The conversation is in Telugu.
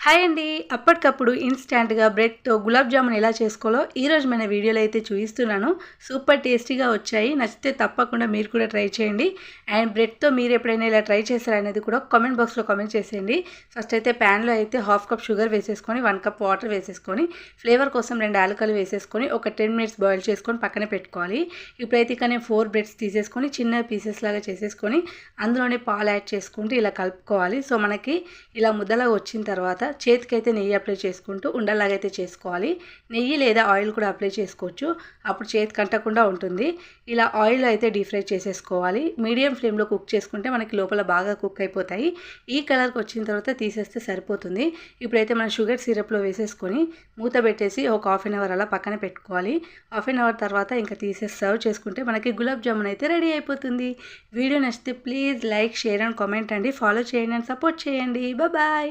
హాయ్ అండి. అప్పటికప్పుడు ఇన్‌స్టాంట్‌గా బ్రెడ్‌తో గులాబ్ జామున్ ఎలా చేసుకోవాలో ఈరోజు మన వీడియోలో అయితే చూపిస్తున్నాను. సూపర్ టేస్టీగా వచ్చాయి. నచ్చితే తప్పకుండా మీరు కూడా ట్రై చేయండి. అండ్ బ్రెడ్‌తో మీరు ఎప్పుడైనా ఇలా ట్రై చేశారా అనేది కూడా కామెంట్ బాక్స్‌లో కామెంట్ చేసేయండి. ఫస్ట్ అయితే ప్యాన్‌లో అయితే హాఫ్ కప్ షుగర్ వేసేసుకొని 1 కప్ వాటర్ వేసేసుకొని ఫ్లేవర్ కోసం 2 యాలకులు వేసేసుకొని ఒక 10 మినిట్స్ బాయిల్ చేసుకొని పక్కన పెట్టుకోవాలి. ఇప్పుడైతే ఇక నేను 4 బ్రెడ్స్ తీసేసుకొని చిన్న పీసెస్ లాగా చేసేసుకొని అందులోనే పాలు యాడ్ చేసుకుంటూ ఇలా కలుపుకోవాలి. సో మనకి ఇలా ముద్దలాగా వచ్చిన తర్వాత చేతికైతే నెయ్యి అప్లై చేసుకుంటూ ఉండలాగైతే చేసుకోవాలి. నెయ్యి లేదా ఆయిల్ కూడా అప్లై చేసుకోవచ్చు. అప్పుడు చేతికి అంటకుండా ఉంటుంది. ఇలా ఆయిల్ అయితే డీప్ ఫ్రై చేసేసుకోవాలి. మీడియం ఫ్లేమ్లో కుక్ చేసుకుంటే మనకి లోపల బాగా కుక్ అయిపోతాయి. ఈ కలర్కి వచ్చిన తర్వాత తీసేస్తే సరిపోతుంది. ఇప్పుడైతే మనం షుగర్ సిరప్లో వేసేసుకొని మూత పెట్టేసి ఒక హాఫ్ అన్ అవర్ అలా పక్కన పెట్టుకోవాలి. హాఫ్ అన్ అవర్ తర్వాత ఇంకా తీసేసి సర్వ్ చేసుకుంటే మనకి గులాబ్ జామున్ అయితే రెడీ అయిపోతుంది. వీడియో నచ్చితే please like, share and comment అండి. ఫాలో చేయండి అండ్ సపోర్ట్ చేయండి. బాయ్.